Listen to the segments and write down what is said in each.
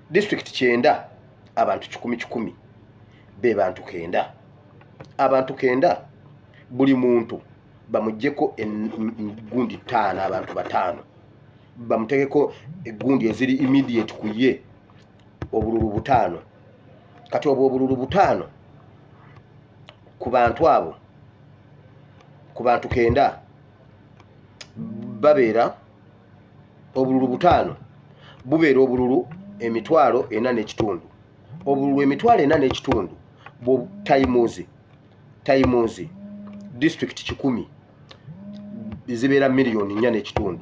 District kyenda abantu 10 be bantu kenda. Abantu kenda buli muntu bamujjeko gundi 5 abantu 5 bamutegeko egundi eziri immediate kuye obululu 5 kati obululu 5 ku bantu abo ku bantu kenda babeera obululu 5 bubeera obululu emitwalo 4.5 obululu emitwalo 4.5 bo times district 10 zibeera milioni 4.5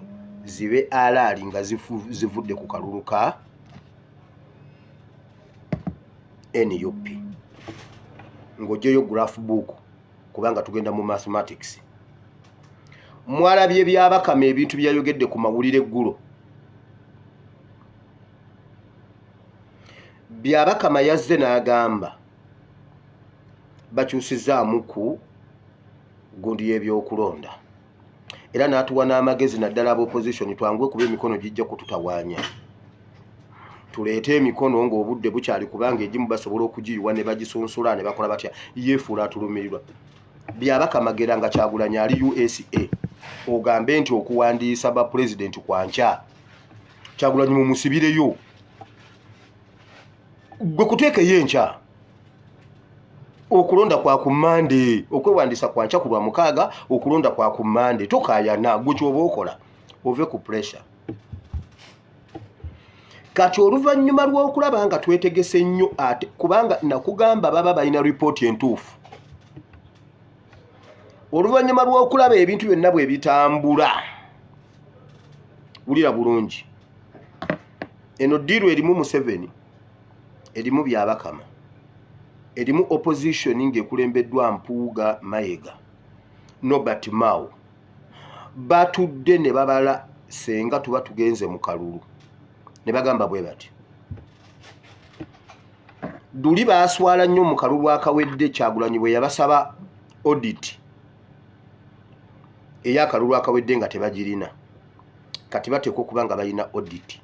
zibe alali nga zivudde ku kalulu ka NUP ngojeyo graph book kubanga tugenda mu mathematics. Mwalabye byabakama ebintu byayogedde ku mawulire ggulo. Byabakama yazze n'agamba bakyusizaamu ku gundi y'ebyokulonda era n'atuwa n'amagezi naddala ab'opposition twangwe kuba emikono gijja kututawaanya tuleete emikono ng'obudde bukyali kubanga egimu basobola okugiyiwa ne bagisunsula ne bakola batya yeefuula atulumirirwa. Byabakama nga Kyagulanyi ali USA ogambe nti okuwandiisa ba president kwankya Kyagulanyi mumusibireyo gwe kuteekeyo enkya okulonda kwa kumande okwewandiisa kwankya ku Lwamukaaga okulonda kwa kumande tokaayana gwe kyoba okola ove ku pressure. Kati oluvannyuma lw'okulaba nga twetegese nnyo ate kubanga nakugamba baba balina ripooti entuufu. Oluvannyuma lw'okulaba ebintu byonna bwe bitambula wulira bulungi eno ddiiru erimu Museveni erimu Byabakama erimu opposition ng'ekulembeddwa Mpuuga Mayiga Nobert Mao batudde ne babala senga tuba tugenze mu kalulu ne bagamba bwe bati Duli baaswala nnyo mu kalulu akawedde Kyagulanyi bwe yabasaba audit ey'akalulu akawedde nga tebagirina kati bateekwa okuba nga balina audit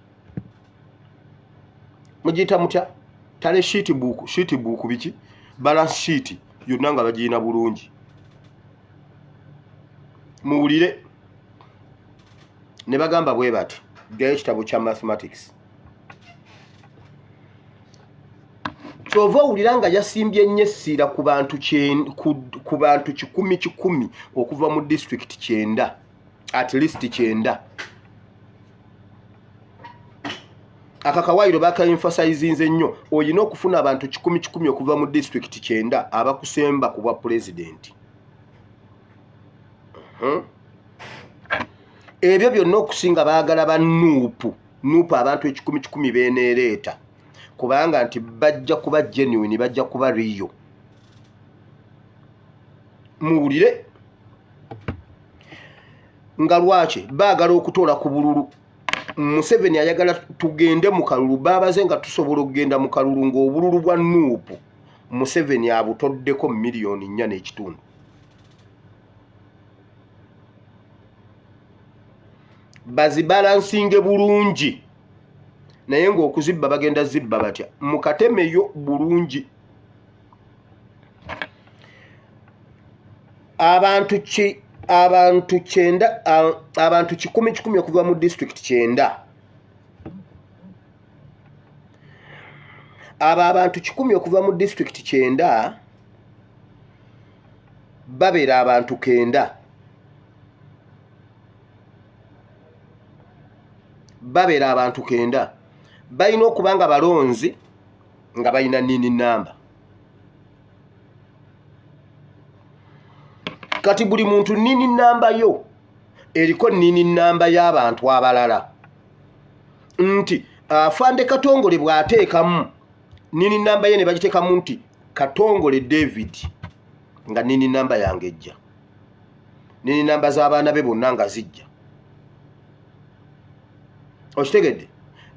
mugiyita mutya tale sheet book biki balance sheet yonna nga bagirina bulungi muwulire ne bagamba bwe bati gayo ekitabo kya mathematics kyova owulira nga yasimbye nnyo essira ku bantu 10 okuva mu district 9 at least 9 akakawayiro baka-emphasizinze nnyo oyina okufuna abantu 10 okuva mu district 9 abakusemba ku bwa president. Ebyo byonna okusinga baagala ba nuupu abantu 10 beenereeta kubanga nti bajja kuba genuine bajja kuba real. Muwulire nga lwaki baagala okutoola ku bululu Museveni ayagala tugende mu kalulu baabaze nga tusobola okugenda mu kalulu ng'obululu bwa nuupu Museveni abutoddeko milioni 4.5 bazibalansinge bulungi naye ng'okuzibba bagenda zibba batya mukatemeyo bulungi. Abantu 10 okuva mu district 9 abantu 10 okuva mu district 9 babeera abantu 9 babeera abantu 9 balina okuba nga balonzi nga balina nini namba. Kati buli muntu nini namba yo eriko nini namba y'abantu abalala nti Afande Katongole bw'ateekamu nini namba ye ne bagiteekamu nti Katongole David nga nini namba yange ejja nini namba z'abaana be bonna nga zijja okitegedde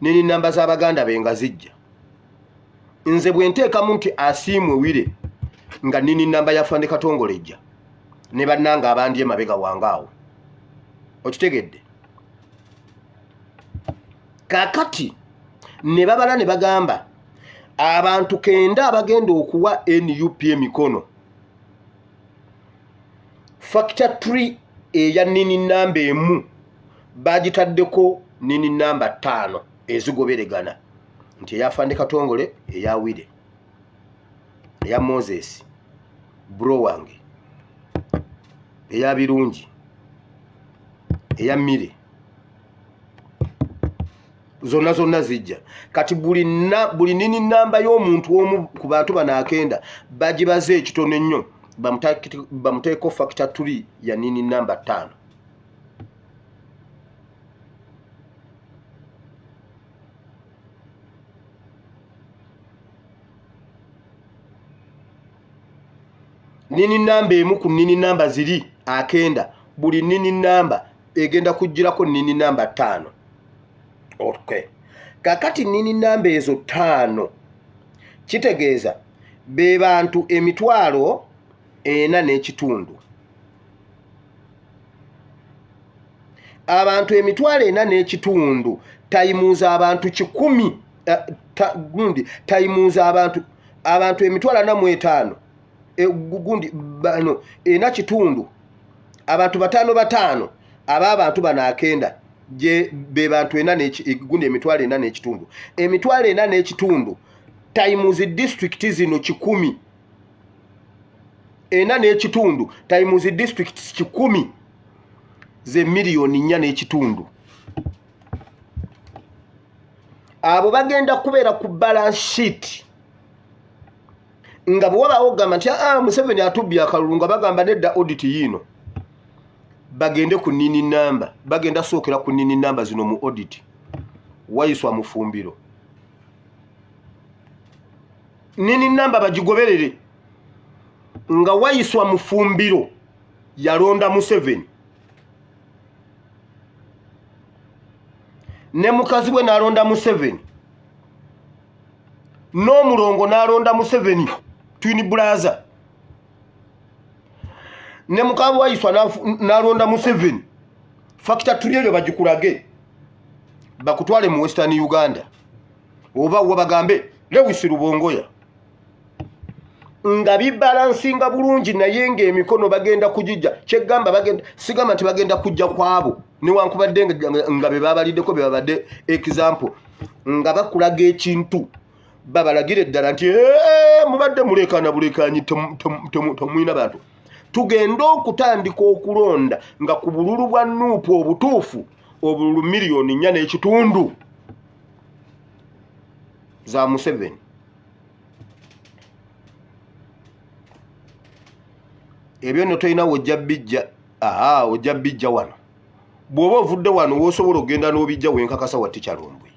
nini namba z'abaganda be nga zijja nze bwe nteekamu nti Asiimwe Wire nga nini namba ya Afande Katongole ejja ne bannanga abandi emabega wange awo okitegedde. Kakati ne babala ne bagamba abantu 9 abagenda okuwa NUP emikono. Factor 3 eya nini namba emu bagitaddeko nini namba 5 ezigoberegana nti eyafande Katongole, eya Wile, eya Moses, bro wange, eya Birungi, eya Mire, zonna zijja. Kati buli nini namba y'omuntu omu ku bantu banakenda bagibaze ekitono ennyo bamuteeko factor 3 ya nini namba 5. Nini namba emu ku nini namba ziri akenda, buli nini namba egenda kujjirako nini namba 5. Okay. Kakati nini namba ezo 5 kitegeeza be bantu emitwalo 4.5. Abantu emitwalo 4.5 tayimuza abantu 10 tayimuza abantu emitwalo 45 gundi bano 4.5 abantu 5 abantu banakenda je be bantu 4 gundi emitwalo 4.5 emitwalo 4.5 times district zino 10 4.5 times district 10 ze milioni 4.5. Abo bagenda kubeera ku balance sheet nga bwoba ogamba nti Museveni atubbi akalulu nga bagamba nedda audit yino bagende ku nini namba, bagenda sookera ku nini namba zino mu audit wayiswa mufumbiro. Nini namba bagigoberere nga wayiswa mufumbiro yalonda Museveni ne mukazi we nalonda Museveni n'omulongo nalonda Museveni twin brother ne mukazi wayiswa nalonda Museveni. Factor 3 ebyo bagikulage bakutwale mu Western Uganda oba wabagambe Lewis Rubongoya nga bibalansinga bulungi naye ng'emikono bagenda kujijja kyegamba bagenda sigamba nti bagenda kujja kwabo newankubadde nga be babaliddeko be babadde example nga bakulaga ekintu babalagire ddala nti mubadde mulekana bulekanyi temuyina bantu tugenda okutandika okulonda nga ku bululu bwa nuupu obutuufu obululu milioni 4.5 za Museveni. Ebyo no toyina wojja bijja wano bw'oba ovudde wano w'osobola ogenda n'obijja wenkakasa watti Kyalombwe.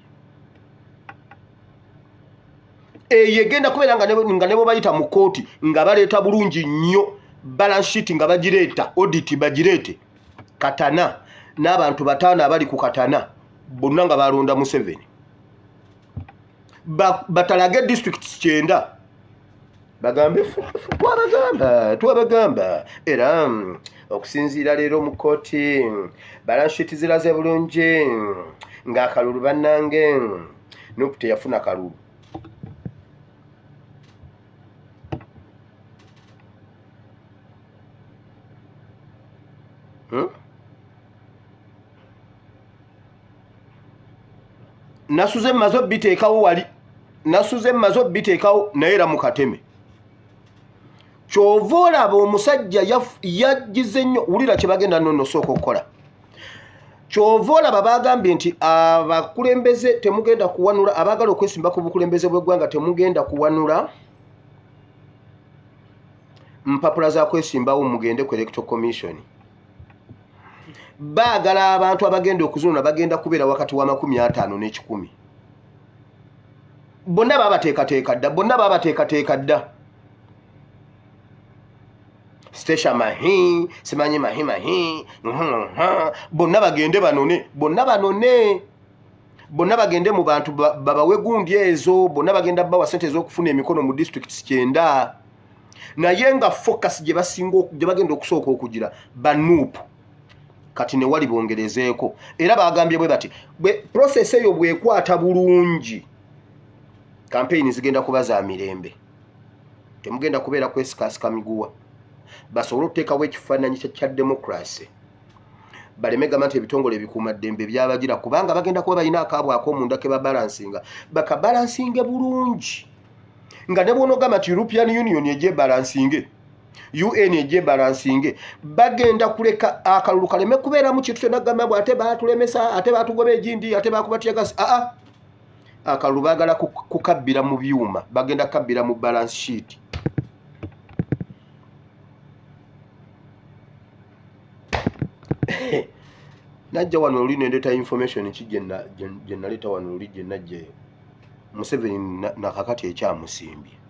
Yegenda kubeera nga ne bo bayita mu kooti nga baleeta bulungi nnyo balance sheet nga bagireeta audit bagireete Katana n'abantu 5 abali ku Katana bonna nga balonda Museveni batalage districts 9 bagambe twabagamba era okusinziira leero mu kooti balance sheet ziraze bulungi ng'akalulu bannange Nuupu teyafuna kalulu. Nasuze mazo biteekawo wali nasuze mazo biteekawo naye era mu kateme kyova olaba omusajja yagize nnyo wulira kye bagenda nonno sooka okukola kyova olaba bagambye nti abakulembeze temugenda kuwanula abaagala okwesimba ku bukulembeze bw'eggwanga temugenda kuwanula mpapula za kwesimbawo mugende ku electoral commission. Baagala abantu abagenda okuzuna bagenda kubeera wakati wa 50 ne 100 bonna babateekateeka dda Stesha mahi simanyi mahi bonna bagende banone bonna bagende mu bantu babawe gundi ezo bonna bagenda bawa sente ez'okufuna emikono mu districts 9 naye nga focus gye bagenda okusooka okugira ba Nuupu kati ne wali bongerezeeko era bagambye bwe bati bwe process eyo bwekwata bulungi campaign zigenda kuba za mirembe temugenda kubeera kwesikasika miguwa basobole okuteekawo ekifaananyi kya democracy baleme gamba nti ebitongole ebikuumaddembe byabagira kubanga bagenda kuba balina akaabwe ak'omunda ke babalansinga bakabalansinge bulungi nga ne bw'onogamba nti European Union egyebalansinge UN egyebalansinge bagenda kuleka akalulu kaleme kubeeramu kintu kyonna gamba bwe ate baatulemesa ate baatugoba egindi ate bakubatyagasi akalulu baagala kukabbira mu byuma bagenda kukabbira mu balance sheet najja wano oli nendeeta information ki gye naleeta wano oli gye najjayo Museveni nakakati ekyamusimbye